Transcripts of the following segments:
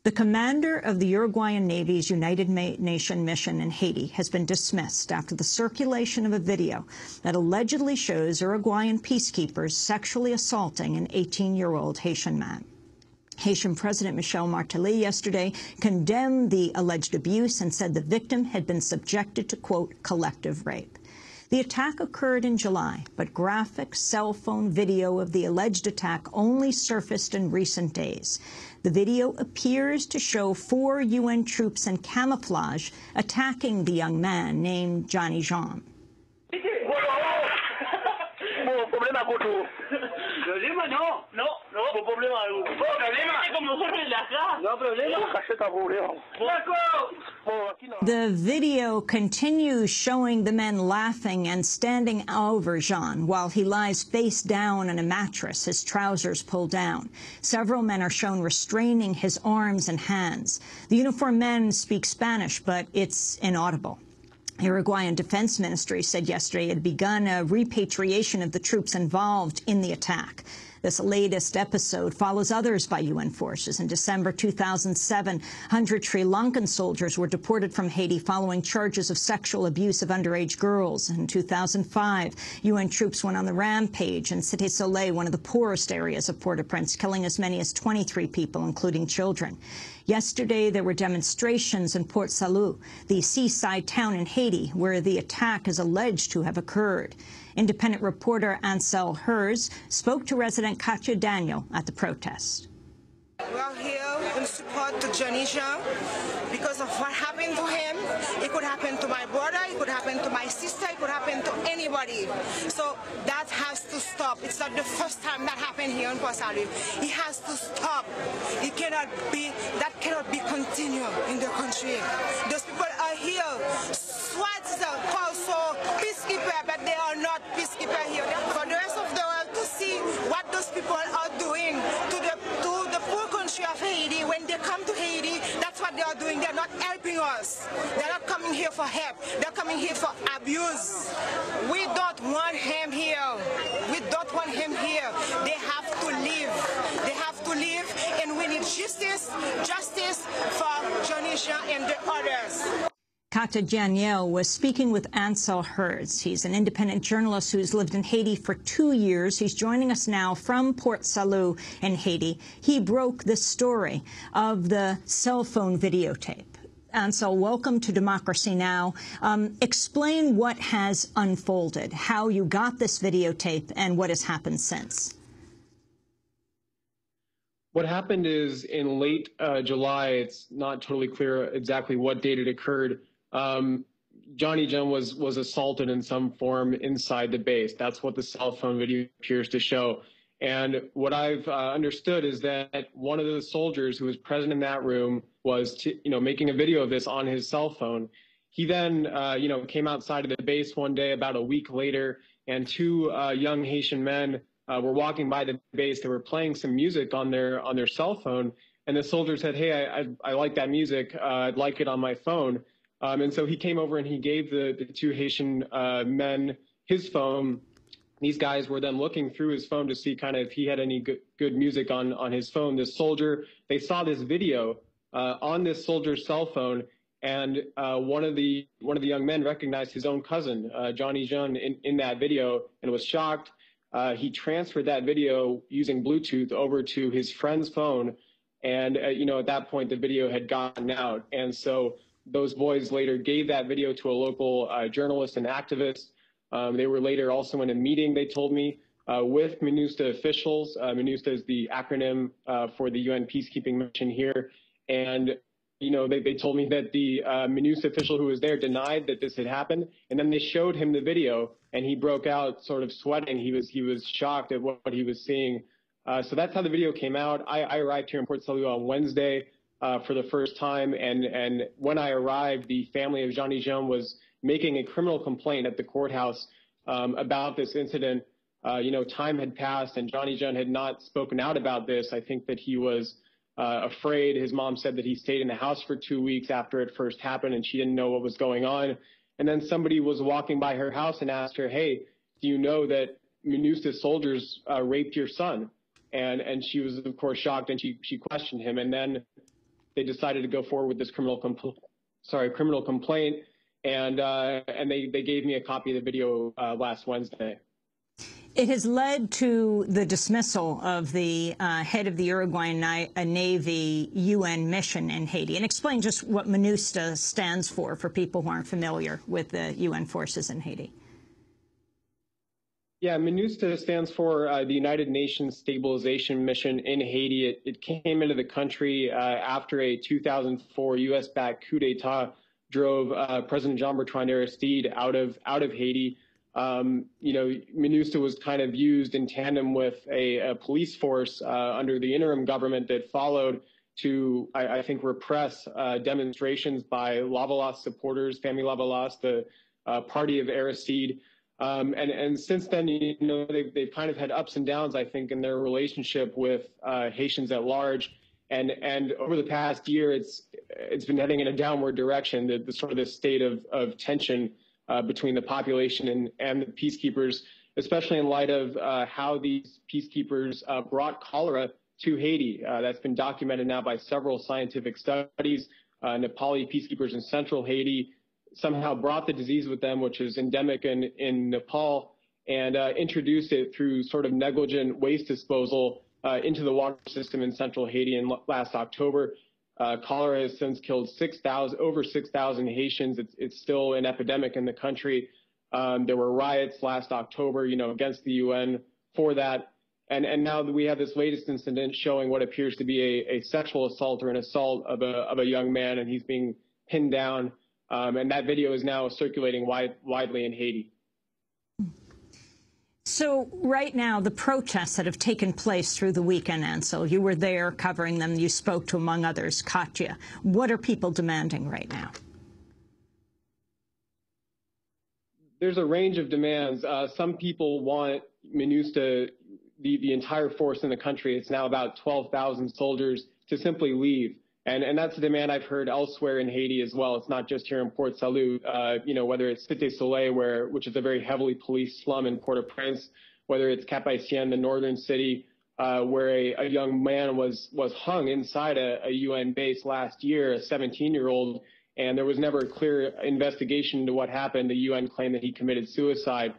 The commander of the Uruguayan Navy's United Nations mission in Haiti has been dismissed after the circulation of a video that allegedly shows Uruguayan peacekeepers sexually assaulting an 18-year-old Haitian man. Haitian President Michel Martelly yesterday condemned the alleged abuse and said the victim had been subjected to, quote, collective rape. The attack occurred in July, but graphic cell phone video of the alleged attack only surfaced in recent days. The video appears to show 4 UN troops in camouflage attacking the young man named Johnny Jean. The video continues showing the men laughing and standing over Jean while he lies face down on a mattress, his trousers pulled down. Several men are shown restraining his arms and hands. The uniformed men speak Spanish, but it's inaudible. The Uruguayan Defense Ministry said yesterday it had begun a repatriation of the troops involved in the attack. This latest episode follows others by UN forces. In December 2007, 100 Sri Lankan soldiers were deported from Haiti following charges of sexual abuse of underage girls. In 2005, UN troops went on the rampage in Cité Soleil, one of the poorest areas of Port-au-Prince, killing as many as 23 people, including children. Yesterday, there were demonstrations in Port Salut, the seaside town in Haiti, where the attack is alleged to have occurred. Independent reporter Ansel Herz spoke to resident Katya Daniel at the protest. We are here in support to Johnny Jean because of what happened to him. It could happen to my brother, it could happen to my sister, it could happen to anybody. So that has to stop. It's not the first time that happened here in Port Salut. It has to stop. It cannot be, that cannot be continued in the country. Those people are here. SWAT is called for peacekeeper, but they are not peacekeeper here. For the rest of the world to see what those people are doing to the poor country of Haiti. When they come to Haiti, that's what they are doing. They're not helping us. They're not coming here for help. They're coming here for abuse. We don't want him here. We don't want him here. They have to leave. They have to leave, and we need justice for Johnny Jean and the others. Katya Daniel was speaking with Ansel Herz. He's an independent journalist who's lived in Haiti for 2 years. He's joining us now from Port Salut in Haiti. He broke the story of the cell phone videotape. Ansel, welcome to Democracy Now! Explain what has unfolded, how you got this videotape, and what has happened since. What happened is in late July, it's not totally clear exactly what date it occurred, Johnny Jean was assaulted in some form inside the base. That's what the cell phone video appears to show. And what I've understood is that one of the soldiers who was present in that room was, making a video of this on his cell phone. He then, came outside of the base one day about a week later, and 2 young Haitian men were walking by the base. They were playing some music on their cell phone, and the soldier said, "Hey, I like that music. I'd like it on my phone." And so he came over and he gave the 2 Haitian men his phone. These guys were then looking through his phone to see kind of if he had any good music on his phone. This soldier, they saw this video on this soldier's cell phone, and one of the young men recognized his own cousin, Johnny Jean, in that video, and was shocked. He transferred that video using Bluetooth over to his friend's phone, and at that point the video had gotten out. And so those boys later gave that video to a local journalist and activist. They were later also in a meeting, they told me, with minustah officials. Minustah is the acronym for the UN peacekeeping mission here. And they told me that the minustah official who was there denied that this had happened, and then they showed him the video, and he broke out sort of sweating. He was shocked at what he was seeing. So that's how the video came out. I arrived here in Port Salut on Wednesday for the first time, and when I arrived, the family of Johnny Jean was making a criminal complaint at the courthouse about this incident. Time had passed, and Johnny Jean had not spoken out about this. I think that he was afraid. His mom said that he stayed in the house for 2 weeks after it first happened, and she didn't know what was going on. And then somebody was walking by her house and asked her, "Hey, do you know that minustah soldiers raped your son?" And she was, of course, shocked, and she questioned him. And then they decided to go forward with this criminal complaint, and they gave me a copy of the video last Wednesday. It has led to the dismissal of the head of the Uruguayan Navy UN mission in Haiti. And explain just what MINUSTAH stands for people who aren't familiar with the UN forces in Haiti. Yeah, MINUSTAH stands for the United Nations Stabilization Mission in Haiti. It came into the country after a 2004 U.S.-backed coup d'etat drove President Jean-Bertrand Aristide out of Haiti. MINUSTAH was kind of used in tandem with a police force under the interim government that followed to, I think, repress demonstrations by Lavalas supporters, Famille Lavalas, the party of Aristide. And since then, they've kind of had ups and downs, I think, in their relationship with Haitians at large. And over the past year, it's been heading in a downward direction, the sort of this state of tension between the population and the peacekeepers, especially in light of how these peacekeepers brought cholera to Haiti. That's been documented now by several scientific studies. Nepali peacekeepers in central Haiti somehow brought the disease with them, which is endemic in Nepal, and introduced it through sort of negligent waste disposal into the water system in central Haiti in last October. Cholera has since killed over 6,000 Haitians. It's still an epidemic in the country. There were riots last October, against the UN for that. And now we have this latest incident showing what appears to be a sexual assault or an assault of a young man, and he's being pinned down. And that video is now circulating widely in Haiti. So right now, the protests that have taken place through the weekend, Ansel, you were there covering them. You spoke to, among others, Katya. What are people demanding right now? There's a range of demands. Some people want MINUSTAH, the entire force in the country, it's now about 12,000 soldiers, to simply leave. And that's a demand I've heard elsewhere in Haiti as well. It's not just here in Port Salut, whether it's Cité Soleil, which is a very heavily policed slum in Port-au-Prince, whether it's Cap-Haïtien, the northern city, where a young man was hung inside a UN base last year, a 17-year-old, and there was never a clear investigation into what happened. The UN claimed that he committed suicide.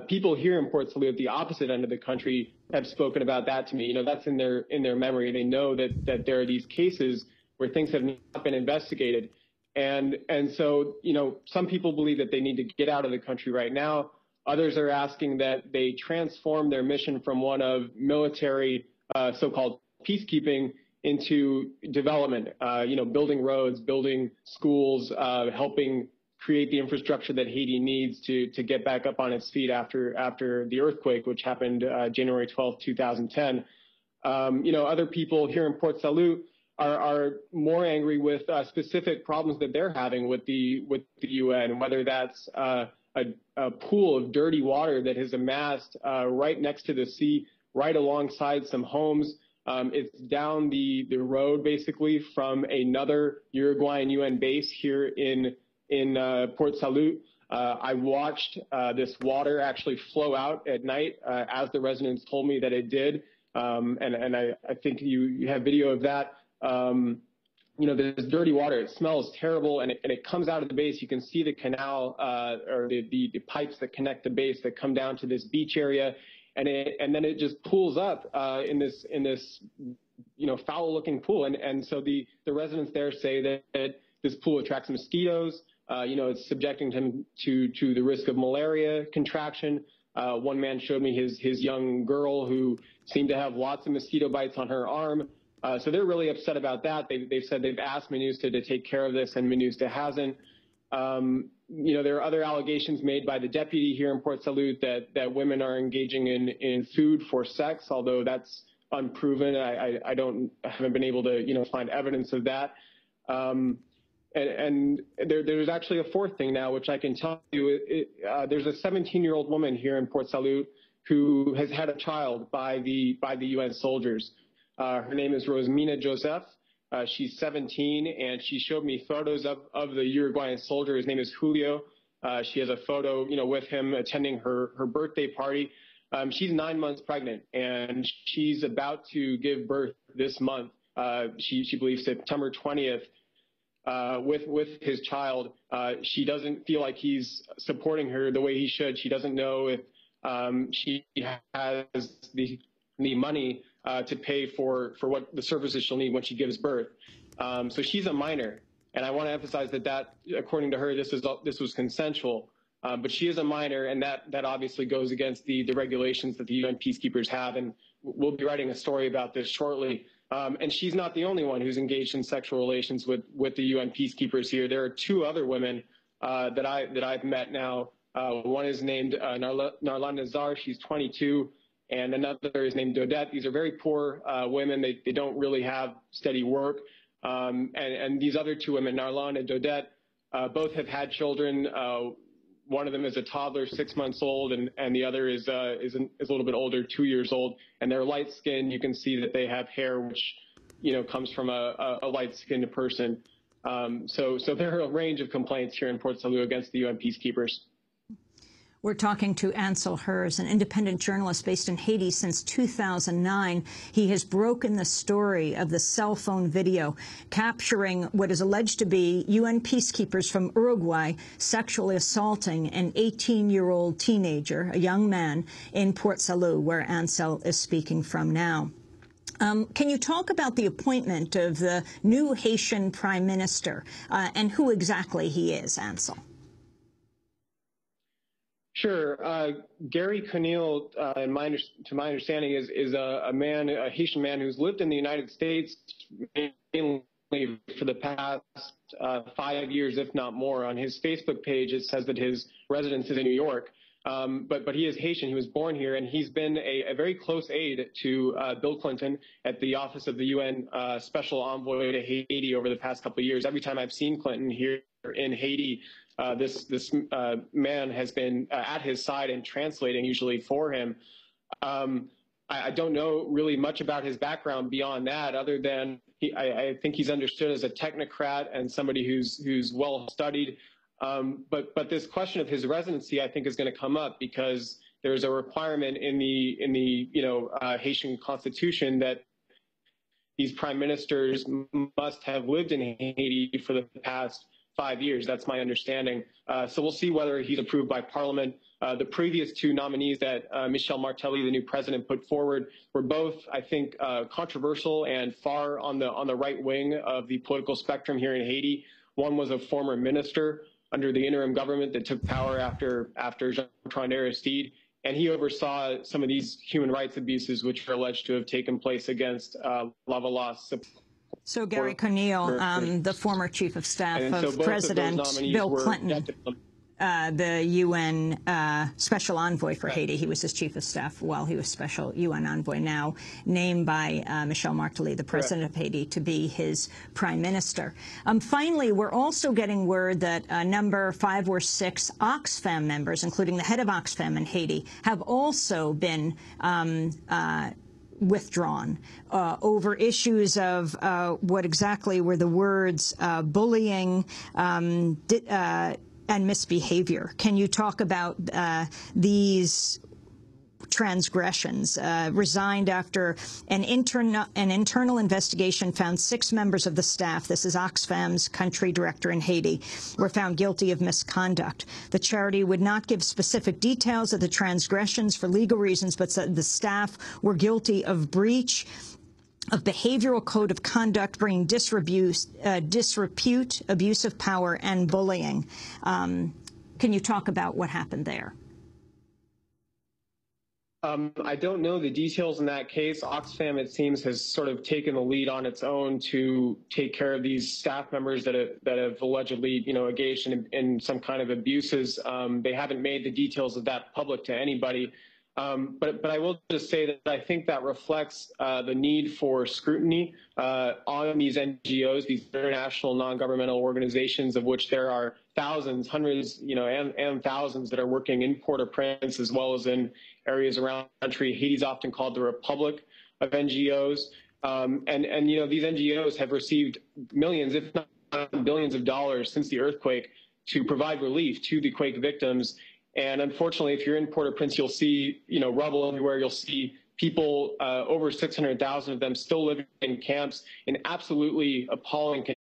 People here in Port Salut at the opposite end of the country have spoken about that to me. That's in their memory. They know that there are these cases where things have not been investigated. And so, some people believe that they need to get out of the country right now. Others are asking that they transform their mission from one of military, so-called peacekeeping, into development, building roads, building schools, helping create the infrastructure that Haiti needs to get back up on its feet after the earthquake, which happened January 12, 2010. Other people here in Port Salut are more angry with specific problems that they're having with the UN, whether that's a pool of dirty water that has amassed right next to the sea, right alongside some homes. It's down the road, basically, from another Uruguayan UN base here in Port Salut. I watched this water actually flow out at night, as the residents told me that it did. And I think you have video of that. There's dirty water. It smells terrible, and it comes out of the base. You can see the canal or the pipes that connect the base that come down to this beach area, and then it just pools up in this foul-looking pool. And so the residents there say that this pool attracts mosquitoes. It's subjecting him to the risk of malaria contraction. One man showed me his young girl who seemed to have lots of mosquito bites on her arm. So they're really upset about that. They've said they've asked MINUSTAH to take care of this, and MINUSTAH hasn't. There are other allegations made by the deputy here in Port Salut that women are engaging in food for sex, although that's unproven. I haven't been able to find evidence of that. And there's actually a fourth thing now, which I can tell you. There's a 17-year-old woman here in Port Salut who has had a child by the UN soldiers. Her name is Rosemina Joseph. She's 17, and she showed me photos of the Uruguayan soldier. His name is Julio. She has a photo, with him attending her birthday party. She's 9 months pregnant, and she's about to give birth this month she believes September 20th, with his child. She doesn't feel like he's supporting her the way he should. She doesn't know if she has the money to pay for what the services she'll need when she gives birth. So she's a minor, and I want to emphasize that according to her, this was consensual. But she is a minor, and that obviously goes against the regulations that the UN peacekeepers have, and we'll be writing a story about this shortly. And she's not the only one who's engaged in sexual relations with the UN peacekeepers here. There are two other women that I've met now. One is named Narlan Nazar. She's 22, and another is named Dodette. These are very poor women. They don't really have steady work. And these other two women, Narlan and Dodette, both have had children. One of them is a toddler, 6 months old, and the other is a little bit older, 2 years old. And they're light skinned. You can see that they have hair, which comes from a light skinned person. So there are a range of complaints here in Port Salut against the UN peacekeepers. We're talking to Ansel Herz, an independent journalist based in Haiti since 2009. He has broken the story of the cell phone video capturing what is alleged to be UN peacekeepers from Uruguay sexually assaulting an 18-year-old teenager, a young man, in Port Salut, where Ansel is speaking from now. Can you talk about the appointment of the new Haitian Prime Minister and who exactly he is, Ansel? Sure. Gary Conille, to my understanding, is a Haitian man who's lived in the United States mainly for the past 5 years, if not more. On his Facebook page, it says that his residence is in New York, but he is Haitian. He was born here, and he's been a very close aide to Bill Clinton at the office of the UN Special Envoy to Haiti over the past couple of years. Every time I've seen Clinton here in Haiti, this man has been at his side and translating usually for him. I don't know really much about his background beyond that, other than I think he's understood as a technocrat and somebody who's well studied. But this question of his residency, I think, is going to come up because there's a requirement in the Haitian constitution that these prime ministers must have lived in Haiti for the past 5 years. That's my understanding. So we'll see whether he's approved by Parliament. The previous two nominees that Michel Martelly, the new president, put forward were both, I think, controversial and far on the right wing of the political spectrum here in Haiti. One was a former minister under the interim government that took power after Jean-Bertrand Aristide, and he oversaw some of these human rights abuses which are alleged to have taken place against Lavalas. So Gary Conille, the former chief of staff of President Bill Clinton, the UN special envoy for Haiti. He was his chief of staff while he was special UN envoy, now named by Michel Martelly, the president of Haiti, to be his prime minister. Finally, we're also getting word that a number 5 or 6 Oxfam members, including the head of Oxfam in Haiti, have also been withdrawn over issues of what exactly were the words bullying and misbehavior. Can you talk about these transgressions? Resigned after an internal investigation found 6 members of the staff, this is Oxfam's country director in Haiti, were found guilty of misconduct. The charity would not give specific details of the transgressions for legal reasons, but said the staff were guilty of breach of behavioral code of conduct, bringing disrepute, abuse of power, and bullying. Can you talk about what happened there? I don't know the details in that case. Oxfam, it seems, has sort of taken the lead on its own to take care of these staff members that have allegedly, engaged in some kind of abuses. They haven't made the details of that public to anybody. But I will just say that I think that reflects the need for scrutiny on these NGOs, these international non-governmental organizations, of which there are thousands, hundreds, and thousands that are working in Port-au-Prince as well as in areas around the country. Haiti's often called the Republic of NGOs. And these NGOs have received millions, if not billions of dollars since the earthquake to provide relief to the quake victims. And unfortunately, if you're in Port-au-Prince, you'll see, rubble everywhere. You'll see people, over 600,000 of them, still living in camps in absolutely appalling conditions.